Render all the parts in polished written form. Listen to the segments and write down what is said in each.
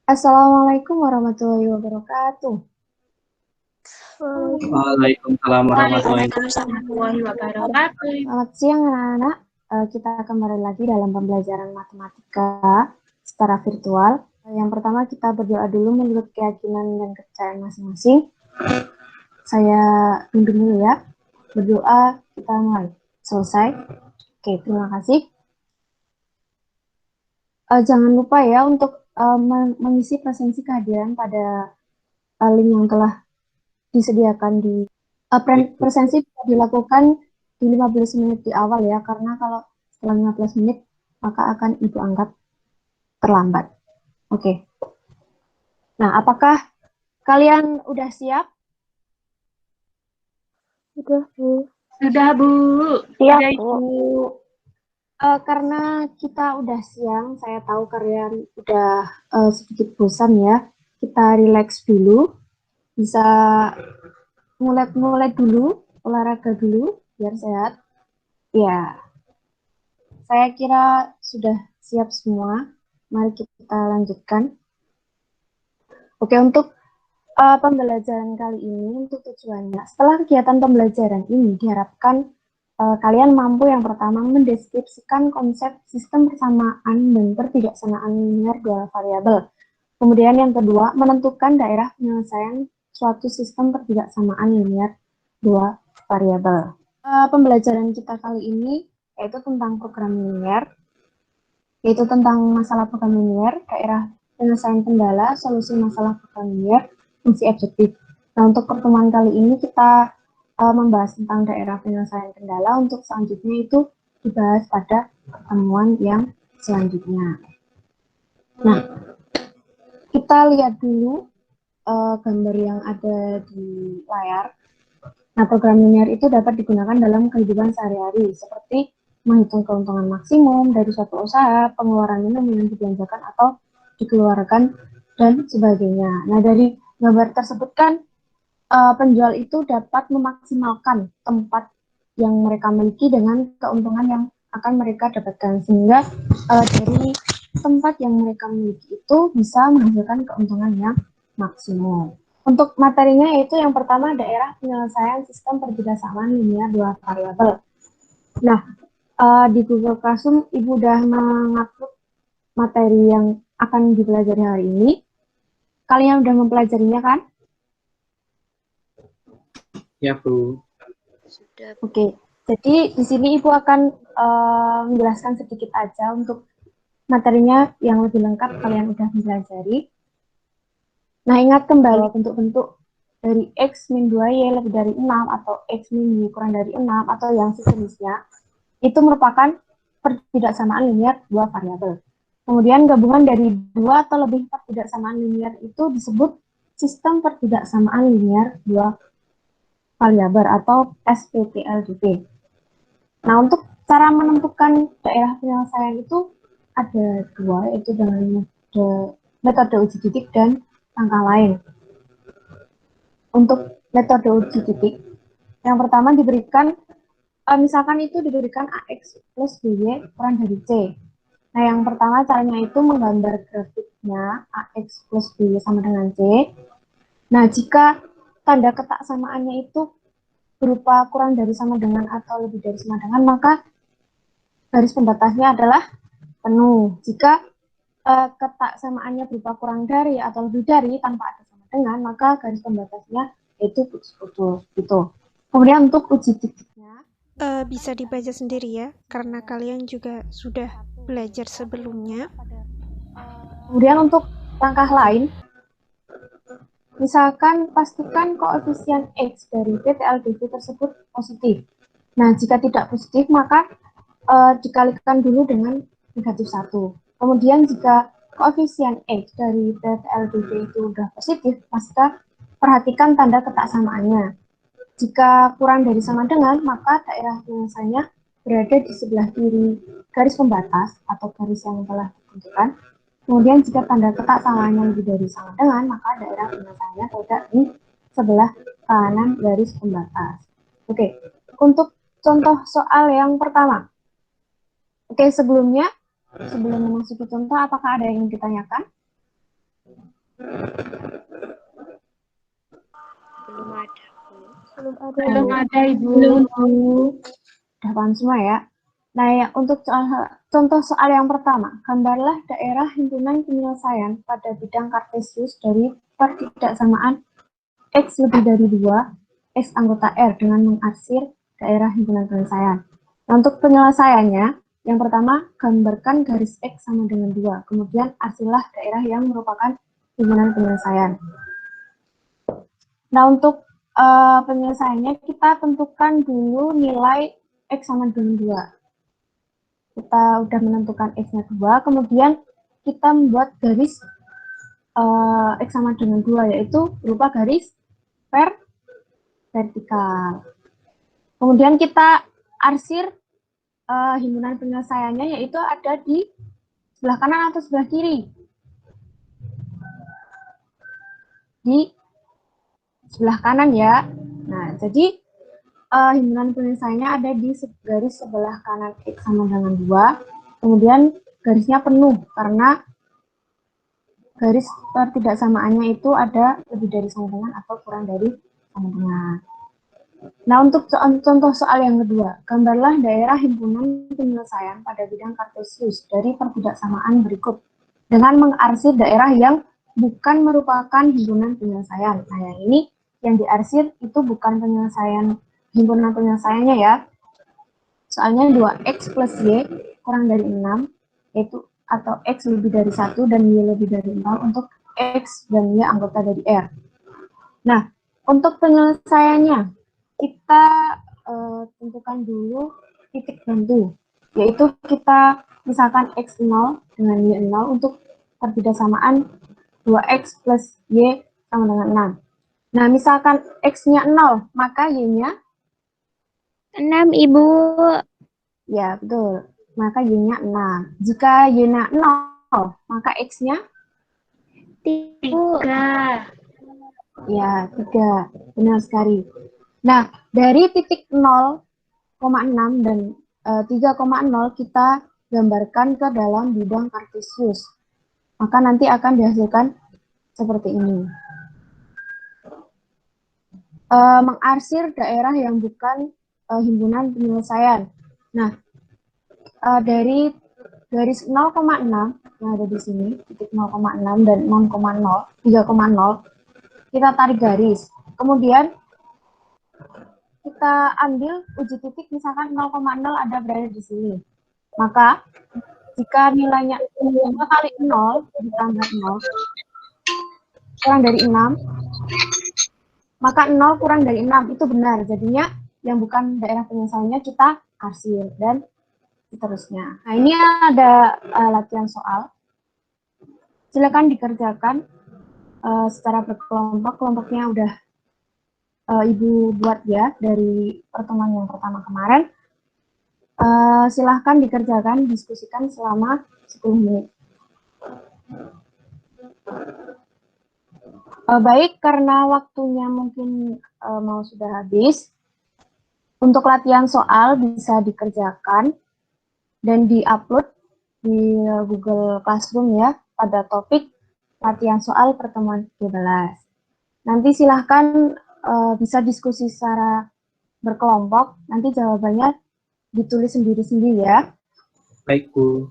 Assalamualaikum warahmatullahi wabarakatuh. Waalaikumsalam warahmatullahi Waalaikumsalam warahmatullahi wabarakatuh. Selamat siang anak-anak. Kita kembali lagi dalam pembelajaran matematika secara virtual. Yang pertama kita berdoa dulu menurut keyakinan dan kepercayaan masing-masing. Saya pimpin dulu ya. Berdoa kita mulai. Selesai. Oke, terima kasih. Jangan lupa ya untuk mengisi presensi kehadiran pada link yang telah disediakan di presensi bisa dilakukan di 15 menit di awal ya, karena kalau setelah 15 menit maka akan Ibu anggap terlambat. Oke. Nah, apakah kalian udah siap? Sudah, Bu. Sudah, Bu. Siap, Sudah, Bu. Ibu. Karena kita udah siang, saya tahu kalian udah sedikit bosan ya. Kita relax dulu, bisa mulai dulu, olahraga dulu biar sehat. Ya, saya kira sudah siap semua. Mari kita lanjutkan. Oke, untuk pembelajaran kali ini, untuk tujuannya, setelah kegiatan pembelajaran ini diharapkan kalian mampu yang pertama mendeskripsikan konsep sistem persamaan dan pertidaksamaan linear dua variabel. Kemudian yang kedua, menentukan daerah penyelesaian suatu sistem pertidaksamaan linear dua variabel. Pembelajaran kita kali ini yaitu tentang program linear, yaitu tentang masalah program linear, daerah penyelesaian kendala, solusi masalah program linear, fungsi objektif. Nah, untuk pertemuan kali ini kita membahas tentang daerah penyelesaian kendala. Untuk selanjutnya itu dibahas pada pertemuan yang selanjutnya. Nah, kita lihat dulu gambar yang ada di layar. Nah, program linear itu dapat digunakan dalam kehidupan sehari-hari, seperti menghitung keuntungan maksimum dari suatu usaha, pengeluaran minimum yang dibelanjakan atau dikeluarkan, dan sebagainya. Nah, dari gambar tersebut kan penjual itu dapat memaksimalkan tempat yang mereka miliki dengan keuntungan yang akan mereka dapatkan, sehingga dari tempat yang mereka miliki itu bisa menghasilkan keuntungan yang maksimum. Untuk materinya yaitu yang pertama daerah penyelesaian sistem pertidaksamaan linear dua variabel. Nah, di Google Classroom Ibu udah mengupload materi yang akan dipelajari hari ini. Kalian udah mempelajarinya kan? Ya, Bu. Sudah. Oke, jadi di sini Ibu akan menjelaskan sedikit aja untuk materinya yang lebih lengkap kalian udah mempelajari. Nah, ingat kembali bentuk-bentuk dari X min 2Y lebih dari 6 atau X min Y kurang dari 6 atau yang sejenisnya, itu merupakan pertidaksamaan linear dua variabel. Kemudian gabungan dari dua atau lebih pertidaksamaan linear itu disebut sistem pertidaksamaan linear dua variabel atau SPTLDV. Nah, untuk cara menentukan daerah penyelesaian itu ada dua, yaitu dengan metode uji titik dan langkah lain. Untuk metode uji titik, yang pertama diberikan, misalkan itu diberikan AX plus BY kurang dari C. Nah, yang pertama caranya itu menggambar grafiknya AX plus BY sama dengan C. Nah, jika tanda ketak samaannya itu berupa kurang dari sama dengan atau lebih dari sama dengan, maka garis pembatasnya adalah penuh. Jika ketak samaannya berupa kurang dari atau lebih dari tanpa ada sama dengan, maka garis pembatasnya itu putus-putus gitu. Kemudian untuk uji titiknya bisa dibaca sendiri ya, karena kalian juga sudah belajar sebelumnya. Kemudian untuk langkah lain, misalkan pastikan koefisien X dari PTLDV tersebut positif. Nah, jika tidak positif, maka dikalikan dulu dengan negatif 1. Kemudian jika koefisien X dari PTLDV itu sudah positif, maka perhatikan tanda ketak samaannya. Jika kurang dari sama dengan, maka daerah penyelesaiannya berada di sebelah kiri garis pembatas atau garis yang telah ditentukan. Kemudian jika tanda ketak samaannya lebih dari sama dengan, maka daerah penyelesaiannya berada di sebelah kanan garis pembatas. Oke, untuk contoh soal yang pertama. Oke, sebelum memasuki contoh, apakah ada yang ditanyakan? Belum ada, Bu. Belum ada, Ibu. Udah paham semua ya? Nah, ya, untuk contoh soal yang pertama, gambarlah daerah himpunan penyelesaian pada bidang kartesius dari pertidaksamaan X lebih dari 2, X anggota R dengan mengarsir daerah himpunan penyelesaian. Nah, untuk penyelesaiannya, yang pertama, gambarkan garis X sama dengan 2, kemudian arsirlah daerah yang merupakan himpunan penyelesaian. Nah, untuk penyelesaiannya, kita tentukan dulu nilai X sama dengan 2. Kita udah menentukan X-nya 2, kemudian kita membuat garis X sama dengan 2, yaitu berupa garis vertikal. Kemudian kita arsir himpunan penyelesaiannya, yaitu ada di sebelah kanan atau sebelah kiri. Di sebelah kanan ya. Nah, jadi himpunan penyelesaiannya ada di garis sebelah kanan X sama dengan 2, kemudian garisnya penuh karena garis pertidaksamaannya itu ada lebih dari sama dengan atau kurang dari sama dengan. Nah, untuk contoh soal yang kedua, gambarlah daerah himpunan penyelesaian pada bidang kartesius dari pertidaksamaan berikut dengan mengarsir daerah yang bukan merupakan himpunan penyelesaian. Nah, yang ini yang diarsir itu bukan penyelesaian himpunan penyelesaiannya ya. Soalnya 2X plus Y kurang dari 6, yaitu atau X lebih dari 1 dan Y lebih dari 0 untuk X dan Y anggota dari R. Nah, untuk penyelesaiannya, kita tentukan dulu titik bantu, yaitu kita misalkan X0 dengan Y0 untuk perbedaan 2X plus Y sama dengan 6. Nah, misalkan X-nya 0, maka Y-nya 6, Ibu. ya, betul. Maka Y-nya 6. Jika Y-nya 0, maka X-nya 3. ya 3. Benar sekali. Nah, dari titik 0,6 dan 3,0 kita gambarkan ke dalam bidang kartesius. Maka nanti akan dihasilkan seperti ini. Mengarsir daerah yang bukan himpunan penyelesaian. Nah, dari garis 0,6 yang ada di sini, titik 0,6 dan 6,0, 3,0, kita tarik garis. Kemudian kita ambil uji titik, misalkan 0,0 ada berada di sini. Maka, jika nilainya 2 kali 0 ditambah 0 kurang dari 6, maka 0 kurang dari 6 itu benar. Jadinya yang bukan daerah penyelesaiannya kita arsir dan seterusnya. Nah, ini ada latihan soal. Silakan dikerjakan secara berkelompok. Kelompoknya udah Ibu buat ya dari pertemuan yang pertama kemarin. Silahkan dikerjakan, diskusikan selama 10 menit. Baik, karena waktunya mungkin mau sudah habis, untuk latihan soal bisa dikerjakan dan di-upload di Google Classroom ya, pada topik latihan soal pertemuan 13. Nanti silahkan bisa diskusi secara berkelompok, nanti jawabannya ditulis sendiri-sendiri ya. Baik, Bu.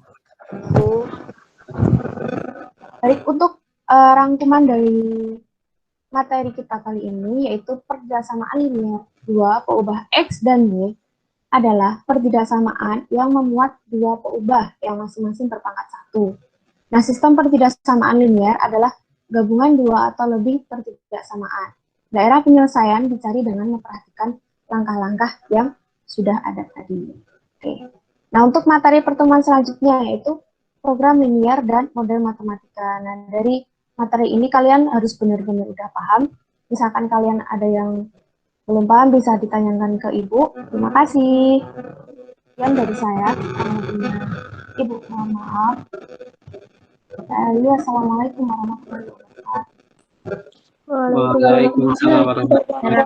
Baik, untuk rangkuman dari materi kita kali ini, yaitu pertidaksamaan linear 2 peubah X dan Y adalah pertidaksamaan yang memuat dua peubah yang masing-masing berpangkat 1. Nah, sistem pertidaksamaan linear adalah gabungan dua atau lebih pertidaksamaan. Daerah penyelesaian dicari dengan memperhatikan langkah-langkah yang sudah ada tadi. Oke. Nah, untuk materi pertemuan selanjutnya yaitu program linear dan model matematika. Nah, dari materi ini kalian harus benar-benar udah paham. Misalkan kalian ada yang belum paham bisa ditanyakan ke Ibu. Terima kasih. Sekian dari saya. Ibu, mohon maaf. Assalamualaikum warahmatullahi wabarakatuh. Waalaikumsalam warahmatullahi wabarakatuh.